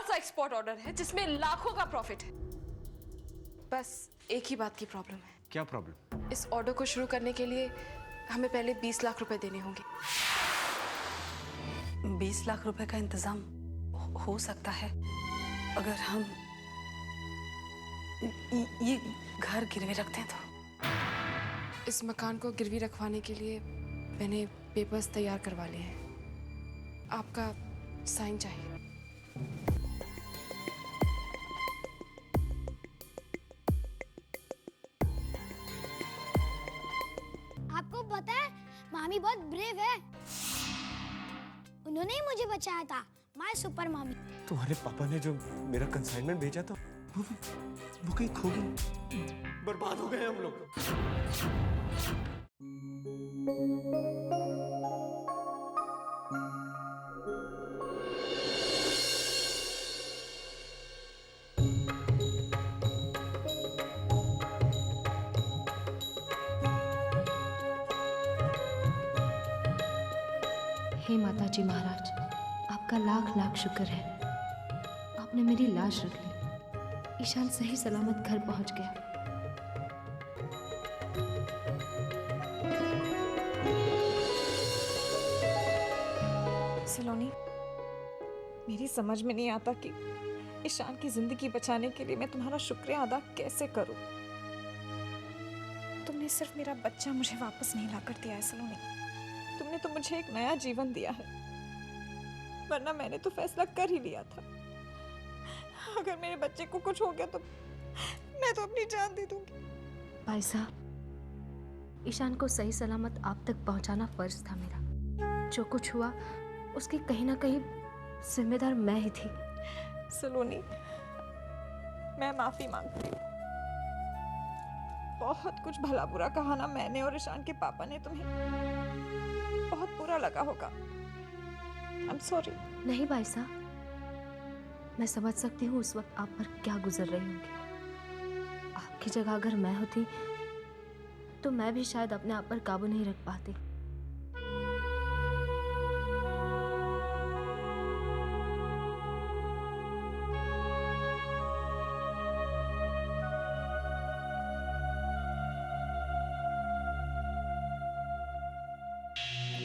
सा export order है जिसमें लाखों का प्रॉफिट है। बस एक ही बात की प्रॉब्लम है। क्या प्रॉब्लम? इस ऑर्डर को शुरू करने के लिए हमें पहले 20 लाख रुपए देने होंगे। 20 लाख रुपए का इंतजाम हो सकता है अगर हम ये घर गिरवी रखते हैं तो। इस मकान को गिरवी रखवाने के लिए मैंने पेपर्स तैयार करवा लिए हैं। आपका साइन चाहिए। आपको पता है मामी बहुत ब्रेव है। उन्होंने ही मुझे बचाया था। माय सुपर मामी। तुम्हारे पापा ने जो मेरा कंसाइनमेंट भेजा था वो कहीं खो गई। बर्बाद हो गए हम लोग। हे माता जी महाराज, आपका लाख लाख शुक्र है। आपने मेरी लाश रख ली। ईशान सही सलामत घर पहुंच गया। सलोनी, मेरी समझ में नहीं आता कि ईशान की जिंदगी बचाने के लिए मैं तुम्हारा शुक्रिया अदा कैसे करूं। तुमने सिर्फ मेरा बच्चा मुझे वापस नहीं लाकर दिया है सलोनी। तुमने तो मुझे एक नया जीवन दिया है, वरना मैंने तो फैसला कर ही लिया था। अगर मेरे बच्चे को कुछ हो गया तो मैं तो अपनी जान दे दूंगी। भाई साहब, ईशान को सही सलामत आप तक पहुंचाना फर्ज था मेरा। जो कुछ हुआ उसकी कहीं ना कहीं जिम्मेदार मैं ही थी। सलोनी, मैं माफी मांगती हूँ। बहुत कुछ भला बुरा कहा ना मैंने और ईशान के पापा ने तुम्हें। बहुत बुरा लगा होगा। I'm sorry। नहीं भाई साहब, मैं समझ सकती हूँ उस वक्त आप पर क्या गुजर रही होंगी। आपकी जगह अगर मैं होती तो मैं भी शायद अपने आप पर काबू नहीं रख पाती।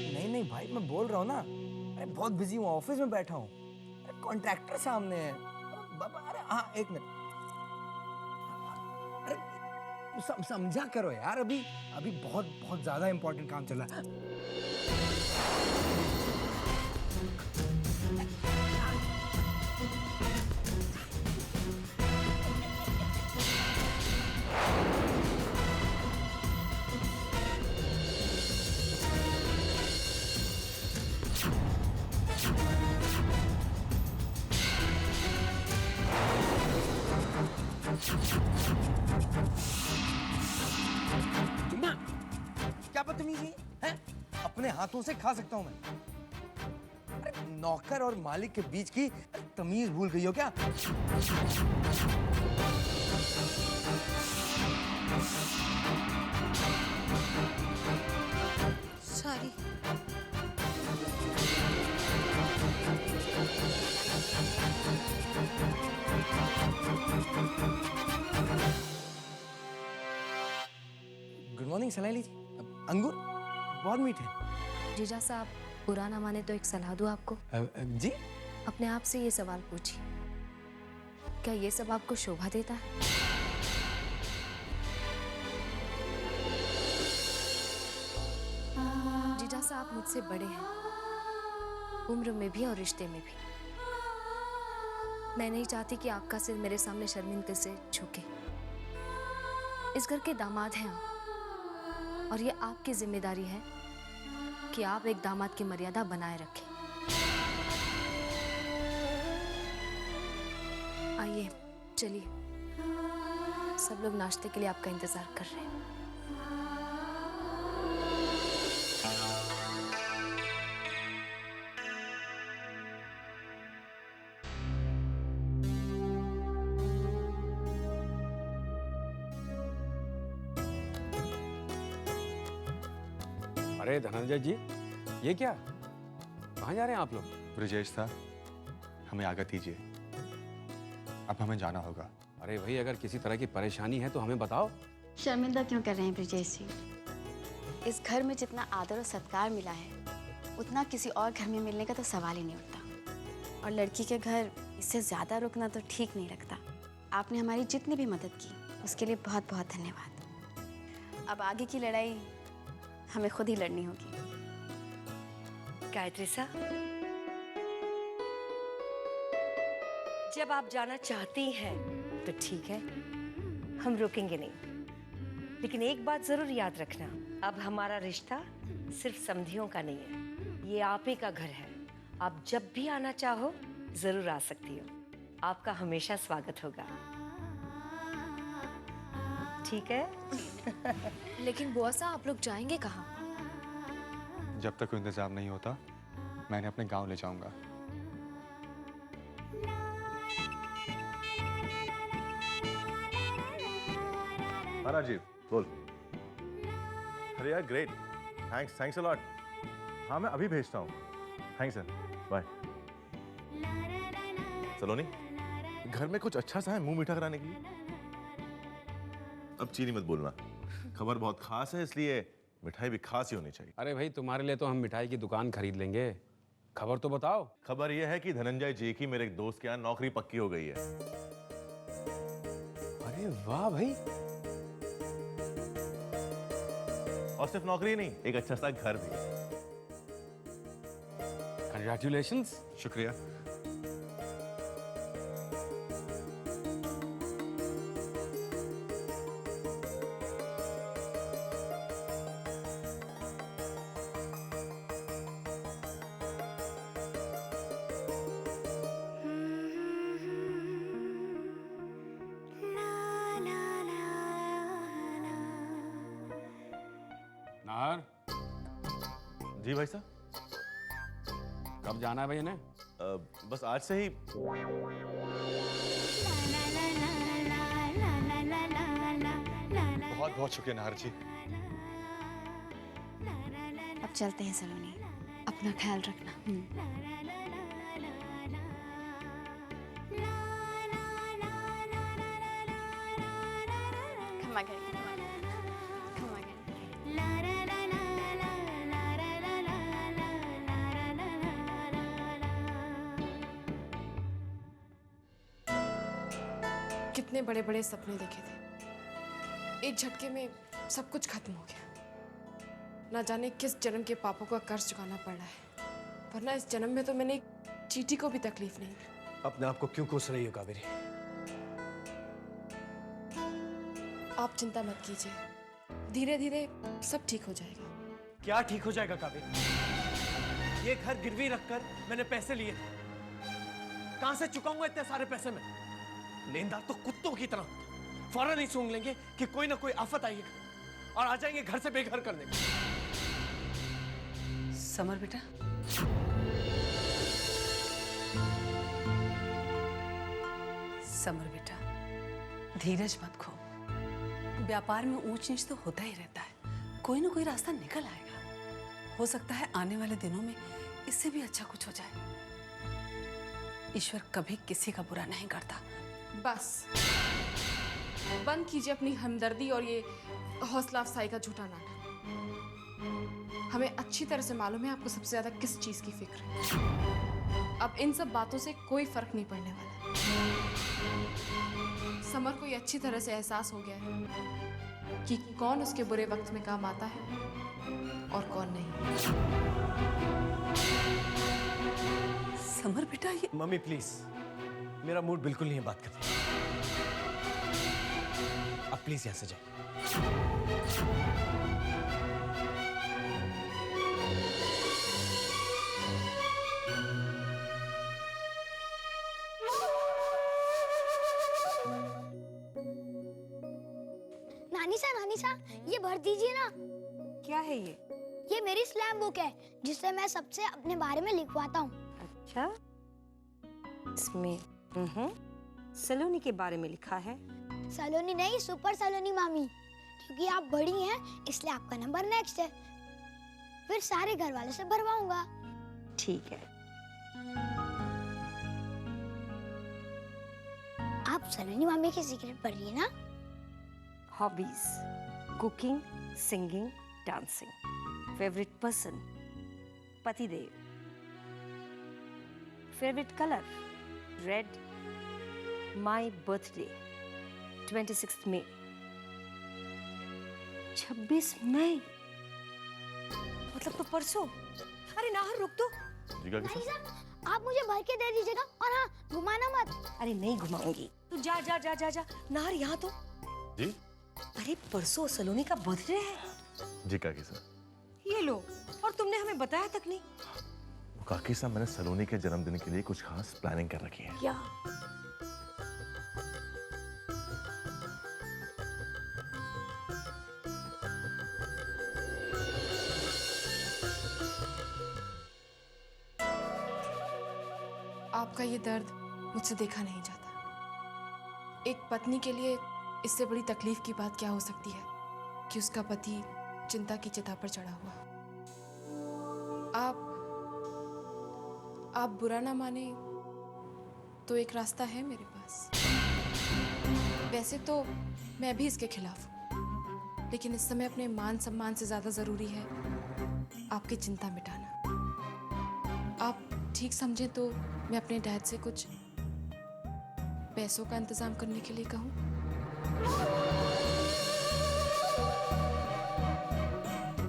नहीं भाई, मैं बोल रहा हूँ ना, अरे बहुत बिजी हूँ, ऑफिस में बैठा हूँ, कॉन्ट्रैक्टर सामने है। बाबा, अरे हाँ एक मिनट, अरे समझा करो यार, अभी अभी बहुत बहुत ज्यादा इंपॉर्टेंट काम चल रहा है। क्या बदतमीजी है? अपने हाथों से खा सकता हूं मैं। अरे नौकर और मालिक के बीच की तमीज भूल गई हो क्या? सॉरी। गुड मॉर्निंग सलाइली जी। अंगूर बहुत मीठे। जीजा साहब, बुरा ना माने तो एक सलाह दूं आपको। जी? अपने आप से ये सवाल पूछिए, क्या ये सब आपको शोभा देता है? जीजा साहब मुझसे बड़े हैं, उम्र में भी और रिश्ते में भी। मैं नहीं चाहती कि आपका सिर मेरे सामने शर्मिंदगी से झुके। इस घर के दामाद हैं आप, और ये आपकी जिम्मेदारी है कि आप एक दामाद की मर्यादा बनाए रखें। आइए चलिए, सब लोग नाश्ते के लिए आपका इंतजार कर रहे हैं। अरे धनंजय जी, ये क्या? कहाँ जा रहे हैं आप लोग? ब्रजेश था, हमें आज्ञा दीजिए। अब हमें जाना होगा। अरे भाई, अगर किसी तरह की परेशानी है तो हमें बताओ। शर्मिंदा क्यों कर रहे हैं ब्रजेश जी? इस घर में जितना आदर और सत्कार मिला है उतना किसी और घर में मिलने का तो सवाल ही नहीं उठता। और लड़की के घर इससे ज़्यादा रुकना तो ठीक नहीं लगता। आपने हमारी जितनी भी मदद की उसके लिए बहुत बहुत धन्यवाद। अब आगे की लड़ाई हमें खुद ही लड़नी होगी। गायत्री सा, जब आप जाना चाहती हैं तो ठीक है, हम रुकेंगे नहीं। लेकिन एक बात जरूर याद रखना, अब हमारा रिश्ता सिर्फ समधियों का नहीं है, ये आप ही का घर है। आप जब भी आना चाहो जरूर आ सकती हो। आपका हमेशा स्वागत होगा, ठीक है? लेकिन बुआ साहब, आप लोग जाएंगे कहाँ? जब तक कोई इंतजाम नहीं होता मैंने अपने गांव ले जाऊंगा। हाँ राजीव, बोल। अरे यार ग्रेट, थैंक्स अ लॉट। हाँ मैं अभी भेजता हूँ। Thanks sir, bye. सलोनी, घर में कुछ अच्छा सा है मुंह मीठा कराने के लिए? अब चीनी मत बोलना, खबर बहुत खास है इसलिए मिठाई भी खास ही होनी चाहिए। अरे भाई, तुम्हारे लिए तो हम मिठाई की दुकान खरीद लेंगे, खबर तो बताओ। खबर यह है कि धनंजय जी की मेरे एक दोस्त के यहाँ नौकरी पक्की हो गई है। अरे वाह भाई। और सिर्फ नौकरी नहीं, एक अच्छा सा घर भी। कंग्रेचुलेशंस। शुक्रिया। नाहर, जी भाई साहब। कब जाना है भाई इन्हें? बस आज से ही। बहुत बहुत शुक्रिया नाहर जी। अब चलते हैं सलोनी, अपना ख्याल रखना। Come again. Come again. कितने बड़े बड़े सपने देखे थे, एक झटके में सब कुछ खत्म हो गया। ना जाने किस जन्म के पापों का कर्ज चुकाना पड़ रहा है, वरना इस जन्म में तो मैंने एक चींटी को भी तकलीफ नहीं दी। अपने आप को क्यों कोस रही हो कावेरी? आप चिंता मत कीजिए, धीरे धीरे सब ठीक हो जाएगा। क्या ठीक हो जाएगा कावेरी? ये घर गिरवी रखकर मैंने पैसे लिए थे, कहां से चुकाऊंगा इतने सारे पैसे में? लेनदार तो कुत्तों की तरह फौरन ही सूंघ लेंगे कि कोई ना कोई आफत आएगी और आ जाएंगे घर से बेघर करने को। समर बेटा, समर बेटा, धीरज मत खो। व्यापार में ऊंच नीच तो होता ही रहता है, कोई ना कोई रास्ता निकल आएगा। हो सकता है आने वाले दिनों में इससे भी अच्छा कुछ हो जाए। ईश्वर कभी किसी का बुरा नहीं करता। बस बंद कीजिए अपनी हमदर्दी और ये हौसला अफसाई का झूठा नाटक। हमें अच्छी तरह से मालूम है आपको सबसे ज्यादा किस चीज की फिक्र है। अब इन सब बातों से कोई फर्क नहीं पड़ने वाला। समर को ये अच्छी तरह से एहसास हो गया है कि कौन उसके बुरे वक्त में काम आता है और कौन नहीं। समर बेटा, ये मम्मी प्लीज, मेरा मूड बिल्कुल नहीं है बात करने। अब प्लीज यहां से जाइए। नानी सा, ये भर दीजिए ना। क्या है ये? ये मेरी स्लैम बुक है जिससे मैं सबसे अपने बारे में लिखवाता हूँ। अच्छा, इसमें सलोनी के बारे में लिखा है। सलोनी नहीं, सुपर सलोनी मामी, क्योंकि आप बड़ी हैं इसलिए आपका नंबर नेक्स्ट है। फिर सारे घर वालों से भरवाऊंगा। ठीक है। आप सलोनी मामी की सीक्रेट पढ़ रही है ना? Hobbies, cooking, singing, dancing. Favourite person, पतिदेव। Favourite colour, red. My birthday 26 May. 26 मई मतलब तो परसों। अरे नाहर रुक तो। जी काकी भाई साहब, साहब आप मुझे भर के दे दीजिएगा और हाँ घुमाना मत। अरे नहीं घुमाऊंगी, तू जा जा जा जा जा। नाहर यहाँ तो। जी अरे परसों सलोनी का बर्थडे है। जी काकी साहब। ये लो, और तुमने हमें बताया तक नहीं। काकी साहब, मैंने सलोनी के जन्मदिन के लिए कुछ खास प्लानिंग कर रखी है। क्या? आपका ये दर्द मुझसे देखा नहीं जाता। एक पत्नी के लिए इससे बड़ी तकलीफ की बात क्या हो सकती है कि उसका पति चिंता की चिता पर चढ़ा हुआ। आप बुरा ना माने तो एक रास्ता है मेरे पास। वैसे तो मैं भी इसके खिलाफ हूँ, लेकिन इस समय अपने मान सम्मान से ज्यादा जरूरी है आपकी चिंता मिटाना। आप ठीक समझे तो मैं अपने डैड से कुछ पैसों का इंतजाम करने के लिए कहूँ।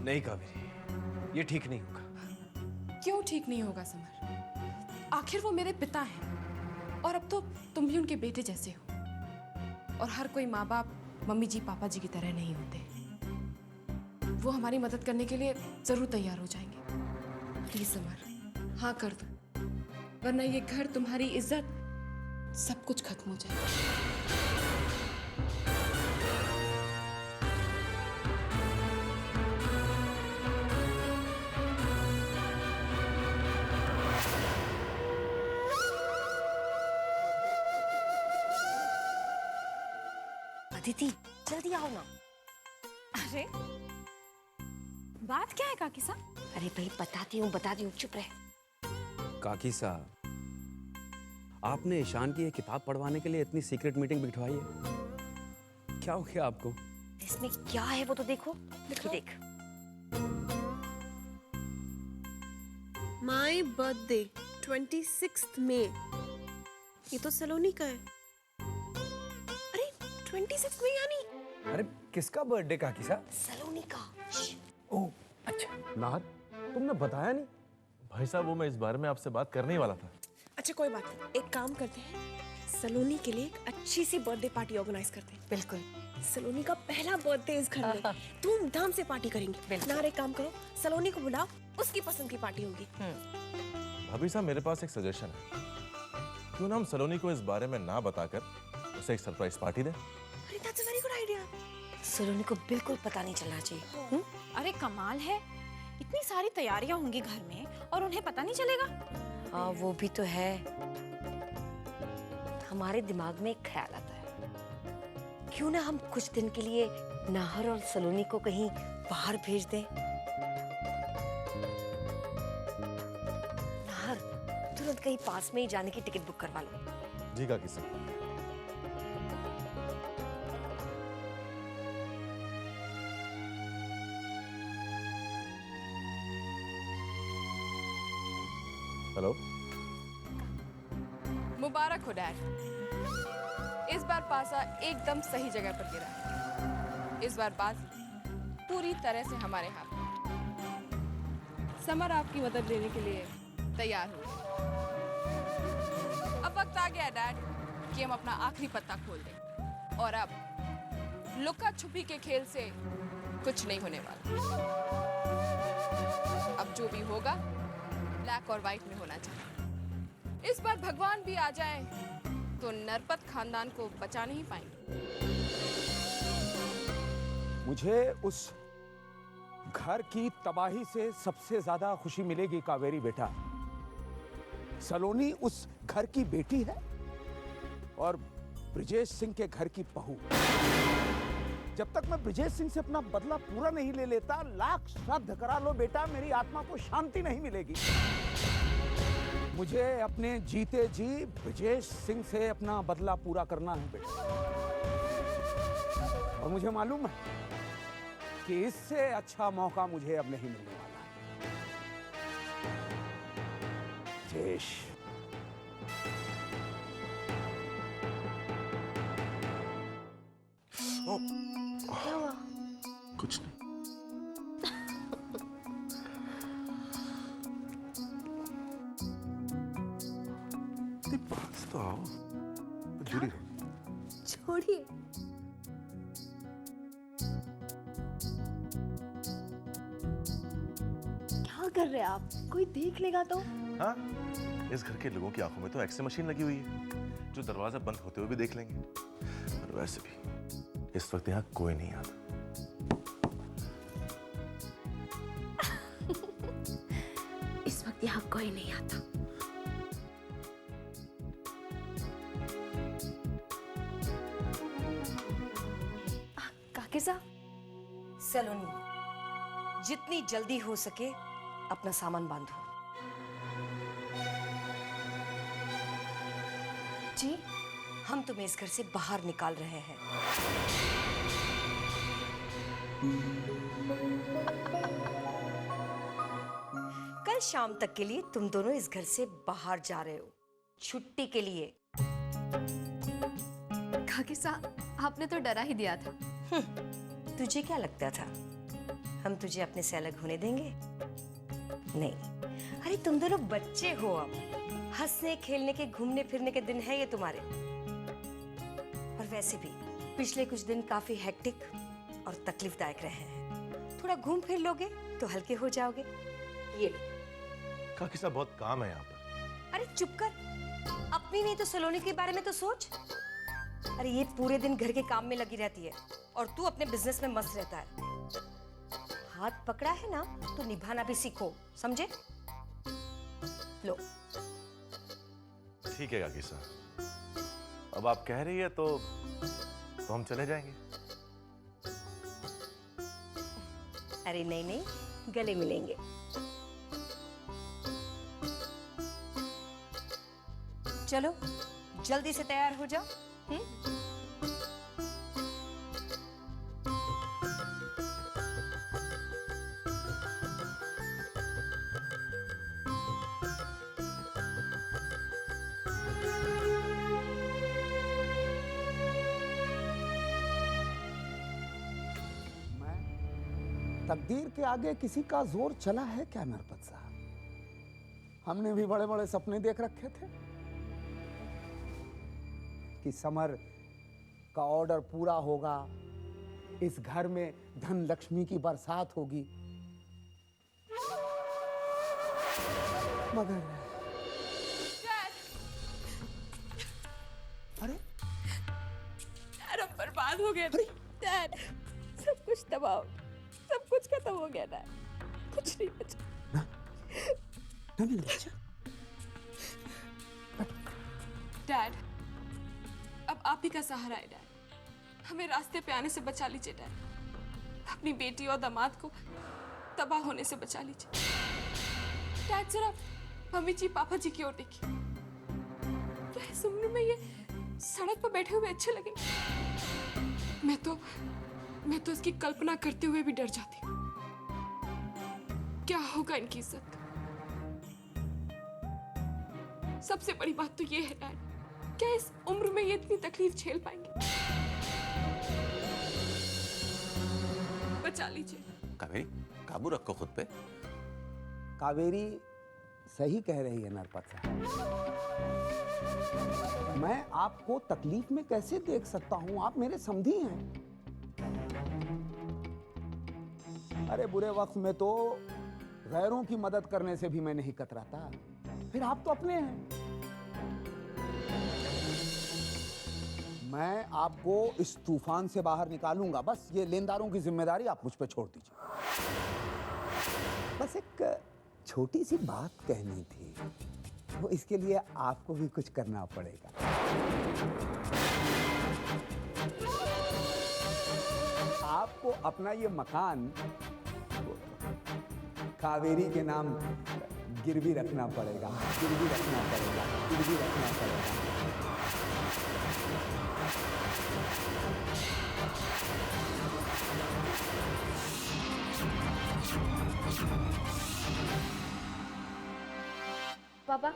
नहीं कावेरी, ये ठीक नहीं होगा। क्यों ठीक नहीं होगा समर? आखिर वो मेरे पिता हैं और अब तो तुम भी उनके बेटे जैसे हो। और हर कोई माँ बाप मम्मी जी पापा जी की तरह नहीं होते। वो हमारी मदद करने के लिए जरूर तैयार हो जाएंगे। प्लीज समर, हाँ कर दो, वरना ये घर, तुम्हारी इज्जत, सब कुछ खत्म हो जाएगा। अदिति जल्दी आओ ना। अरे बात क्या है काकी साहब? अरे भाई बताती हूँ, चुप रह। काकी साहब, आपने ईशान की ये किताब पढ़वाने के लिए इतनी सीक्रेट मीटिंग बिठवाई है, क्या हो गया आपको? इसमें क्या है वो तो देखो। देख। माई बर्थडे 26 मई। ये तो सलोनी का है। अरे 26 मई यानी? अरे किसका बर्थडे काकी साहब? सलोनी का। ओह अच्छा। नाहर, तुमने बताया नहीं? भाई साहब, वो मैं इस बारे में आपसे बात करने ही वाला था। अच्छा कोई बात नहीं, एक काम करते हैं, सलोनी के लिए एक अच्छी सी बर्थडे पार्टी ऑर्गेनाइज करते हैं। बिल्कुल। सलोनी का पहला बर्थडे इस घर में, धूमधाम से पार्टी करेंगे। नाहर एक काम करो, सलोनी को बुलाओ, उसकी पसंद की पार्टी होगी। भाभी साहब, मेरे पास एक सजेशन है। क्यों ना हम सलोनी को इस बारे में ना बताकर उसे एक सरप्राइज पार्टी दें? अरे that's a very good idea. Saloni को बिल्कुल पता नहीं चलना चाहिए। अरे कमाल है, इतनी सारी तैयारियां होंगी घर में और उन्हें पता नहीं चलेगा। हाँ वो भी तो है। हमारे दिमाग में एक ख्याल आता है, क्यों ना हम कुछ दिन के लिए नाहर और सलोनी को कहीं बाहर भेज दें। नाहर, तुरंत कहीं पास में ही जाने की टिकट बुक करवा लो। जी काकी साहब। हेलो। मुबारक हो डैड, इस बार पासा एकदम सही जगह पर गिरा है। इस बार बात पूरी तरह से हमारे हाथ में। समर आपकी मदद लेने के लिए तैयार हो। अब वक्त आ गया डैड कि हम अपना आखिरी पत्ता खोल दें। और अब लुका छुपी के खेल से कुछ नहीं होने वाला। अब जो भी होगा ब्लैक और व्हाइट में होना चाहिए। इस बार भगवान भी आ जाए तो नरपत खानदान को बचा नहीं पाएंगे। मुझे उस घर की तबाही से सबसे ज्यादा खुशी मिलेगी कावेरी बेटा। सलोनी उस घर की बेटी है और ब्रिजेश सिंह के घर की बहू। जब तक मैं ब्रिजेश सिंह से अपना बदला पूरा नहीं ले लेता, लाख श्राद्ध करा लो बेटा, मेरी आत्मा को शांति नहीं मिलेगी। मुझे अपने जीते जी ब्रजेश सिंह से अपना बदला पूरा करना है बेटा। और मुझे मालूम है कि इससे अच्छा मौका मुझे अब नहीं मिलने वाला है। ब्रजेश, क्या हुआ? कुछ नहीं। पास तो आओ, जुड़ी रहो। छोड़िए। क्या कर रहे हैं आप? कोई देख लेगा तो? हाँ, इस घर के लोगों की आंखों में तो एक्स-रे मशीन लगी हुई है, जो दरवाजा बंद होते हुए भी देख लेंगे। और वैसे भी इस वक्त यहाँ कोई नहीं आता। इस वक्त यहाँ कोई नहीं आता। काकी साहब, सलोनी, जितनी जल्दी हो सके अपना सामान बांधो। जी? हम तुम्हें इस घर से बाहर निकाल रहे हैं। कल शाम तक के लिए तुम दोनों इस घर से बाहर जा रहे हो, छुट्टी के लिए। काकी साहब, आपने तो डरा ही दिया था। तुझे क्या लगता था हम तुझे अपने से अलग होने देंगे? नहीं। अरे तुम दोनों बच्चे हो, अब हंसने खेलने के घूमने फिरने के दिन है ये तुम्हारे। और वैसे भी पिछले कुछ दिन काफी हेक्टिक और तकलीफदायक रहे हैं। थोड़ा घूम फिर लोगे तो हल्के हो जाओगे। ये काकी साहब, बहुत काम है यहाँ पर। अरे चुप कर, अपनी नहीं तो सलोनी के बारे में तो सोच। अरे ये पूरे दिन घर के काम में लगी रहती है और तू अपने बिजनेस में मस्त रहता है। हाथ पकड़ा है ना तो निभाना भी सीखो, समझे? लो। ठीक है काकी साहब, अब आप कह रही है तो हम चले जाएंगे। अरे नहीं नहीं, गले मिलेंगे। चलो जल्दी से तैयार हो जाओ। तकदीर के आगे किसी का जोर चला है क्या नरपत साहब? हमने भी बड़े बड़े सपने देख रखे थे कि समर का ऑर्डर पूरा होगा, इस घर में धन लक्ष्मी की बरसात होगी, मगर अरे डैड, अब बर्बाद हो गया। डैड, सब कुछ तबाह, सब कुछ खत्म हो गया डैड, कुछ नहीं बचा। ना मेरे बच्चा। डैड, अब आप ही का सहारा है डैड। हमें रास्ते पे आने से बचा लीजिए डैड। अपनी बेटी और दामाद को तबाह होने से बचा लीजिए। डैड जरा मम्मी जी पापा जी की ओर देखिए। क्या इस उम्र में ये सड़क पर बैठे हुए अच्छे लगेंगे? मैं तो इसकी कल्पना करते हुए भी डर जाती हूँ। क्या होगा इनकी इज्जत? सबसे बड़ी बात तो ये है डैड, क्या इस उम्र में ये इतनी तकलीफ झेल पाएंगे? बचा लीजिए। कावेरी, काबू रखो खुद पे। कावेरी सही कह रही है नरपत साहब। मैं आपको तकलीफ में कैसे देख सकता हूं? आप मेरे समधी हैं। अरे बुरे वक्त में तो गैरों की मदद करने से भी मैं नहीं कतराता, फिर आप तो अपने हैं। मैं आपको इस तूफान से बाहर निकालूंगा, बस ये लेनदारों की जिम्मेदारी आप मुझ पे छोड़ दीजिए। बस एक छोटी सी बात कहनी थी, तो इसके लिए आपको भी कुछ करना पड़ेगा। आपको अपना ये मकान कावेरी के नाम गिरवी रखना पड़ेगा, गिरवी रखना पड़ेगा, गिरवी रखना पड़ेगा। पापा